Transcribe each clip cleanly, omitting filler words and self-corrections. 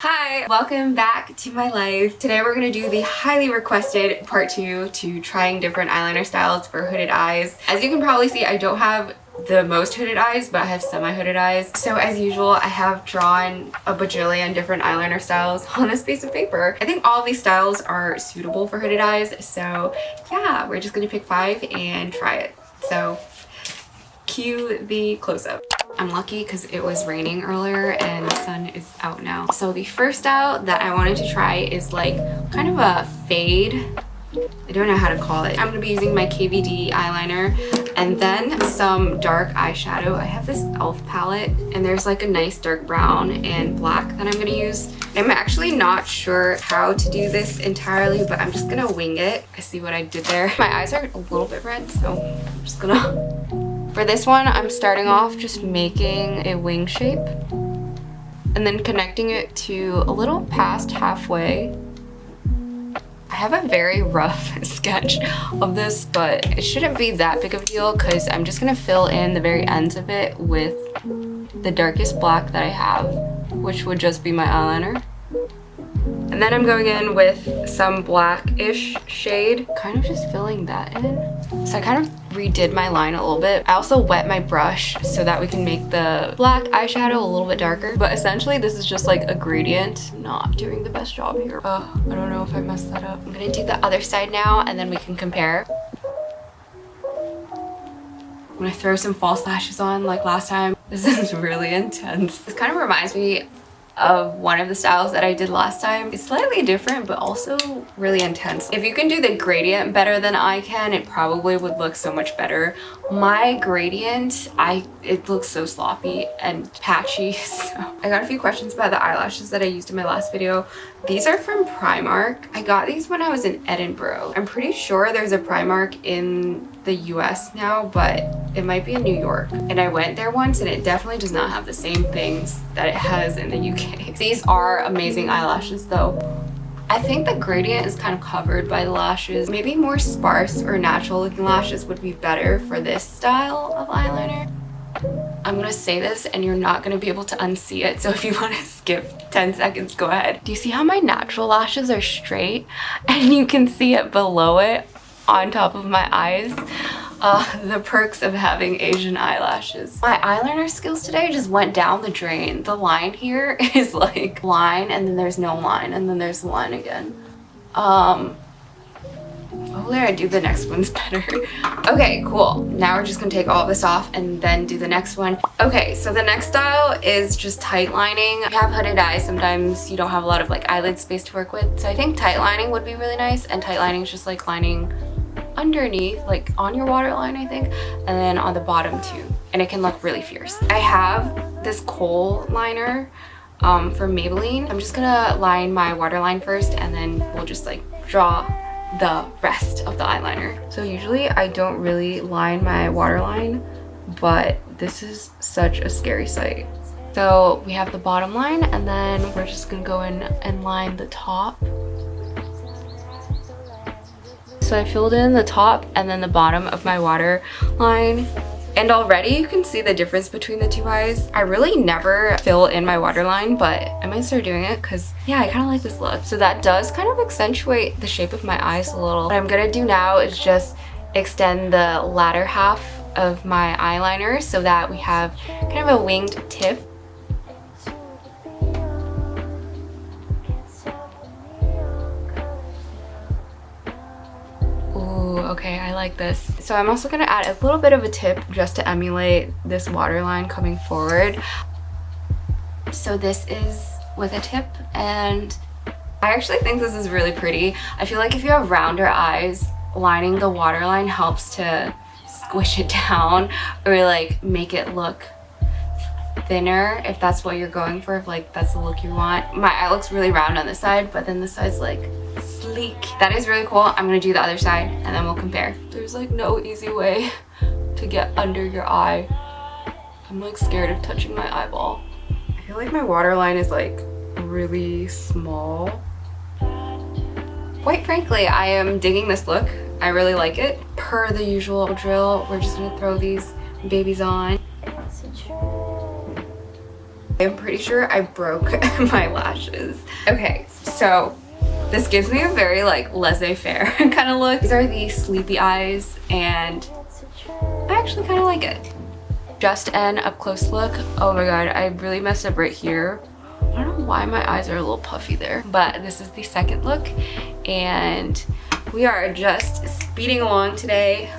Hi, welcome back to my life. Today we're going to do the highly requested part 2 to trying different eyeliner styles for hooded eyes. As you can probably see, I don't have the most hooded eyes, but I have semi-hooded eyes. So as usual, I have drawn a bajillion different eyeliner styles on this piece of paper. I think all of these styles are suitable for hooded eyes. So yeah, we're just going to pick 5 and try it. So cue the close-up. I'm lucky because it was raining earlier and the sun is out now. So the first style that I wanted to try is like kind of a fade. I don't know how to call it. I'm going to be using my KVD eyeliner and then some dark eyeshadow. I have this e.l.f. palette and there's like a nice dark brown and black that I'm going to use. I'm actually not sure how to do this entirely, but I'm just going to wing it. I see what I did there. My eyes are a little bit red, so I'm just going to... For this one, I'm starting off just making a wing shape and then connecting it to a little past halfway. I have a very rough sketch of this, but it shouldn't be that big of a deal because I'm just going to fill in the very ends of it with the darkest black that I have, which would just be my eyeliner. And then I'm going in with some blackish shade, kind of just filling that in. So I kind of redid my line a little bit. I also wet my brush so that we can make the black eyeshadow a little bit darker. But essentially this is just like a gradient. Not doing the best job here. I don't know if I messed that up. I'm gonna do the other side now and then we can compare. I'm gonna throw some false lashes on like last time. This is really intense. This kind of reminds me of one of the styles that I did last time. It's slightly different, but also really intense. If you can do the gradient better than I can, it probably would look so much better. My gradient, it looks so sloppy and patchy. So I got a few questions about the eyelashes that I used in my last video. These are from Primark. I got these when I was in Edinburgh. I'm pretty sure there's a Primark in the US now, but it might be in New York. And I went there once and it definitely does not have the same things that it has in the UK. These are amazing eyelashes though. I think the gradient is kind of covered by the lashes. Maybe more sparse or natural looking lashes would be better for this style of eyeliner. I'm gonna say this and you're not gonna be able to unsee it, so if you want to skip 10 seconds, go ahead. Do you see how my natural lashes are straight and you can see it below it on top of my eyes? The perks of having Asian eyelashes. My eyeliner skills today just went down the drain. The line here is like line and then there's no line and then there's the line again. Hopefully I do the next ones better. Okay, cool. Now we're just gonna take all of this off and then do the next one. Okay, so the next style is just tight lining. If you have hooded eyes, sometimes you don't have a lot of like eyelid space to work with. So I think tight lining would be really nice, and tight lining is just like lining underneath, like on your waterline, I think, and then on the bottom too. And it can look really fierce. I have this kohl liner from Maybelline. I'm just gonna line my waterline first and then we'll just like draw the rest of the eyeliner. So usually I don't really line my waterline, but this is such a scary sight. So we have the bottom line and then we're just gonna go in and line the top. So I filled in the top and then the bottom of my waterline. And already you can see the difference between the two eyes. I really never fill in my waterline, but I might start doing it because, yeah, I kind of like this look. So that does kind of accentuate the shape of my eyes a little. What I'm gonna do now is just extend the latter half of my eyeliner so that we have kind of a winged tip. Okay, I like this. So I'm also gonna add a little bit of a tip just to emulate this waterline coming forward. So this is with a tip, and I actually think this is really pretty. I feel like if you have rounder eyes, lining the waterline helps to squish it down or like make it look thinner if that's what you're going for, if like that's the look you want. My eye looks really round on this side, but then this side's like sleek. That is really cool. I'm gonna do the other side and then we'll compare. There's like no easy way to get under your eye. I'm like scared of touching my eyeball. I feel like my waterline is like really small. Quite frankly, I am digging this look. I really like it. Per the usual drill, we're just gonna throw these babies on. I'm pretty sure I broke my lashes. Okay, so this gives me a very like laissez-faire kind of look. These are the sleepy eyes and I actually kind of like it. Just an up close look. Oh my god, I really messed up right here. I don't know why my eyes are a little puffy there, but this is the second look and we are just speeding along today.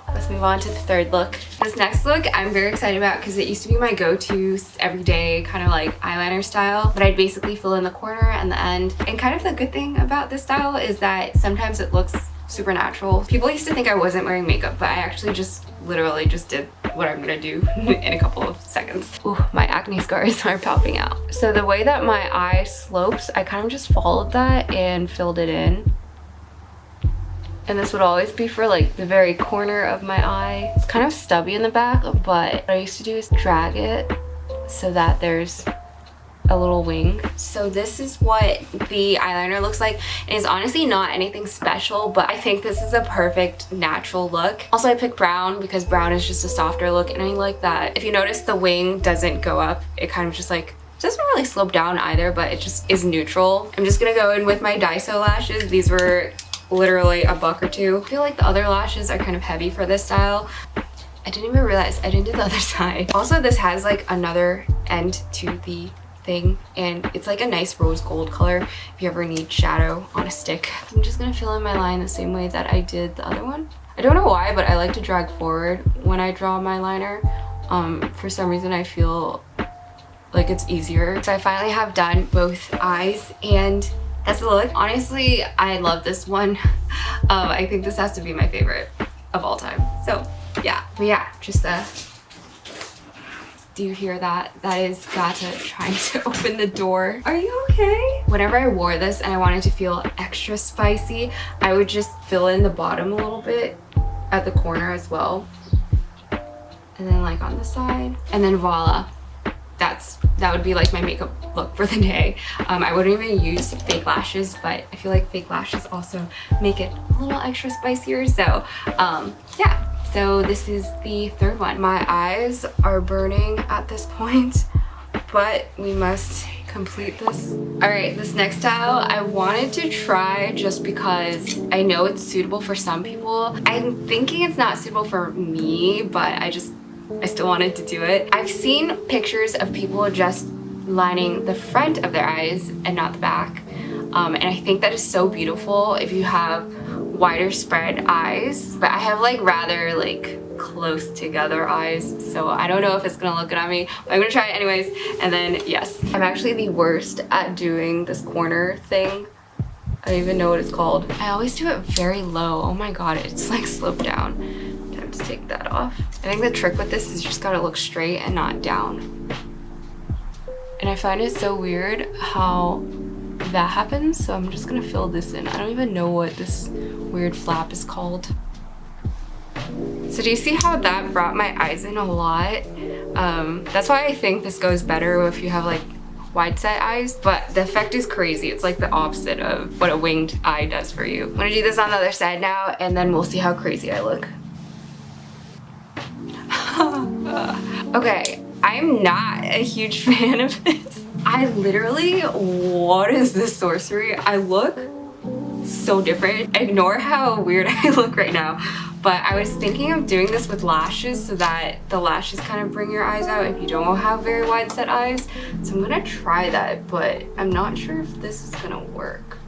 Let's move on to the third look. This next look I'm very excited about because it used to be my go-to everyday kind of like eyeliner style, but I'd basically fill in the corner and the end. And kind of the good thing about this style is that sometimes it looks super natural. People used to think I wasn't wearing makeup, but I actually just literally just did what I'm gonna do in a couple of seconds. Ooh, my acne scars are popping out. So the way that my eye slopes, I kind of just followed that and filled it in. And this would always be for like the very corner of my eye. It's kind of stubby in the back, but what I used to do is drag it so that there's a little wing. So this is what the eyeliner looks like. It is honestly not anything special, but I think this is a perfect natural look. Also, I picked brown because brown is just a softer look and I like that. If you notice, the wing doesn't go up. It kind of just like doesn't really slope down either, but it just is neutral. I'm just gonna go in with my Daiso lashes. These were literally $1 or $2. I feel like the other lashes are kind of heavy for this style. I didn't even realize I didn't do the other side. Also, this has like another end to the thing and it's like a nice rose gold color if you ever need shadow on a stick. I'm just gonna fill in my line the same way that I did the other one. I don't know why, but I like to drag forward when I draw my liner. For some reason I feel like it's easier. So I finally have done both eyes and that's the look. Honestly, I love this one. I think this has to be my favorite of all time. So yeah, but yeah, just do you hear that? That is Gata trying to open the door. Are you okay? Whenever I wore this and I wanted to feel extra spicy, I would just fill in the bottom a little bit at the corner as well. And then like on the side, and then voila. That would be like my makeup look for the day. I wouldn't even use fake lashes, but I feel like fake lashes also make it a little extra spicier. So yeah, so this is the third one. My eyes are burning at this point, but we must complete this. All right, this next style I wanted to try just because I know it's suitable for some people. I'm thinking it's not suitable for me, but I still wanted to do it. I've seen pictures of people just lining the front of their eyes and not the back. And I think that is so beautiful if you have wider spread eyes. But I have like rather like close together eyes, so I don't know if it's gonna look good on me, but I'm gonna try it anyways. And then yes, I'm actually the worst at doing this corner thing. I don't even know what it's called. I always do it very low. Oh my god, it's like sloped down. To take that off. I think the trick with this is you just gotta look straight and not down. And I find it so weird how that happens, so I'm just gonna fill this in. I don't even know what this weird flap is called. So do you see how that brought my eyes in a lot? That's why I think this goes better if you have like wide set eyes, but the effect is crazy. It's like the opposite of what a winged eye does for you. I'm gonna do this on the other side now and then we'll see how crazy I look. Okay, I'm not a huge fan of this. I literally, what is this sorcery? I look so different. Ignore how weird I look right now. But I was thinking of doing this with lashes so that the lashes kind of bring your eyes out if you don't have very wide set eyes. So I'm gonna try that, but I'm not sure if this is gonna work.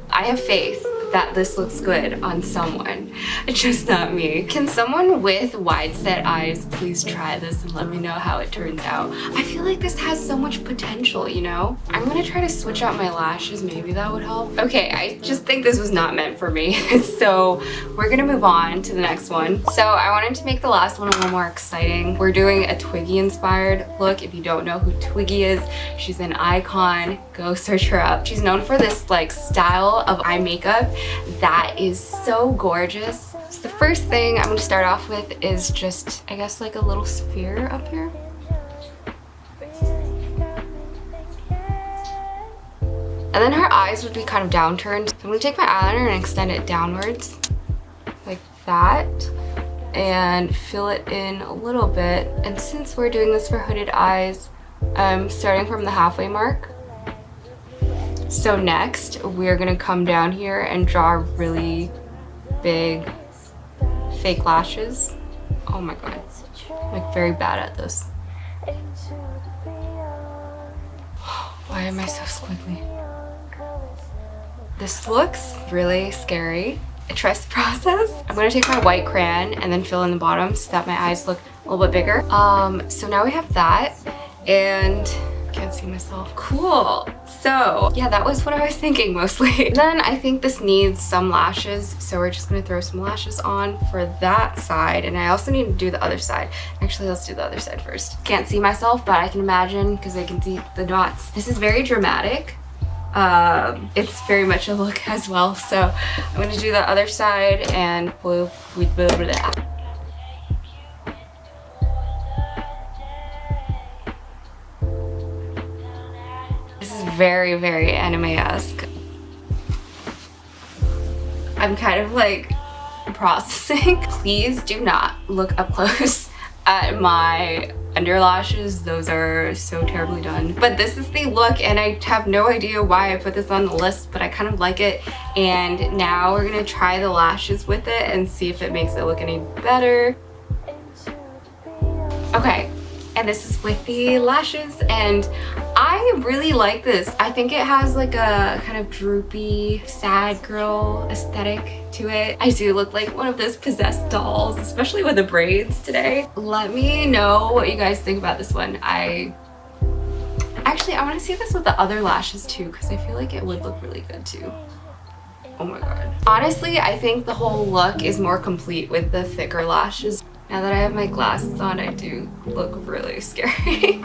I have faith that this looks good on someone, just not me. Can someone with wide set eyes please try this and let me know how it turns out? I feel like this has so much potential, you know? I'm gonna try to switch out my lashes, maybe that would help. Okay, I just think this was not meant for me. So we're gonna move on to the next one. So I wanted to make the last one a little more exciting. We're doing a Twiggy inspired look. If you don't know who Twiggy is, she's an icon. Go search her up. She's known for this like style of eye makeup that is so gorgeous. So the first thing I'm going to start off with is just, I guess, like a little sphere up here. And then her eyes would be kind of downturned. So I'm going to take my eyeliner and extend it downwards like that and fill it in a little bit. And since we're doing this for hooded eyes, starting from the halfway mark. So next, we're gonna come down here and draw really big fake lashes. Oh my god, I'm like very bad at this. Why am I so squiggly? This looks really scary. Trust the process. I'm gonna take my white crayon and then fill in the bottom so that my eyes look a little bit bigger. So now we have that, and can't see myself. Cool. So yeah, that was what I was thinking mostly. Then I think this needs some lashes, so we're just gonna throw some lashes on for that side, and I also need to do the other side. Actually, let's do the other side first. Can't see myself, but I can imagine because I can see the dots. This is very dramatic. It's very much a look as well, so I'm gonna do the other side and we'll This is very, very anime-esque. I'm kind of like processing. Please do not look up close at my under lashes. Those are so terribly done. But this is the look, and I have no idea why I put this on the list, but I kind of like it. And now we're gonna try the lashes with it and see if it makes it look any better. Okay, and this is with the lashes, and I really like this. I think it has like a kind of droopy, sad girl aesthetic to it. I do look like one of those possessed dolls, especially with the braids today. Let me know what you guys think about this one. I want to see this with the other lashes too, because I feel like it would look really good too. Oh my god. Honestly, I think the whole look is more complete with the thicker lashes. Now that I have my glasses on, I do look really scary.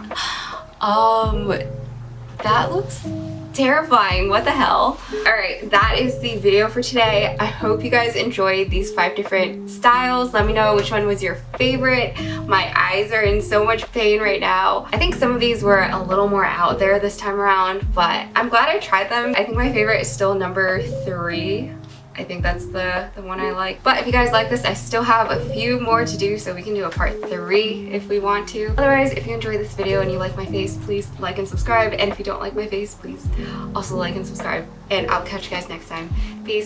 That looks terrifying. What the hell? Alright, that is the video for today. I hope you guys enjoyed these 5 different styles. Let me know which one was your favorite. My eyes are in so much pain right now. I think some of these were a little more out there this time around, but I'm glad I tried them. I think my favorite is still number 3. I think that's the one I like. But if you guys like this, I still have a few more to do, so we can do a part 3 if we want to. Otherwise, if you enjoyed this video and you like my face, please like and subscribe. And if you don't like my face, please also like and subscribe. And I'll catch you guys next time. Peace.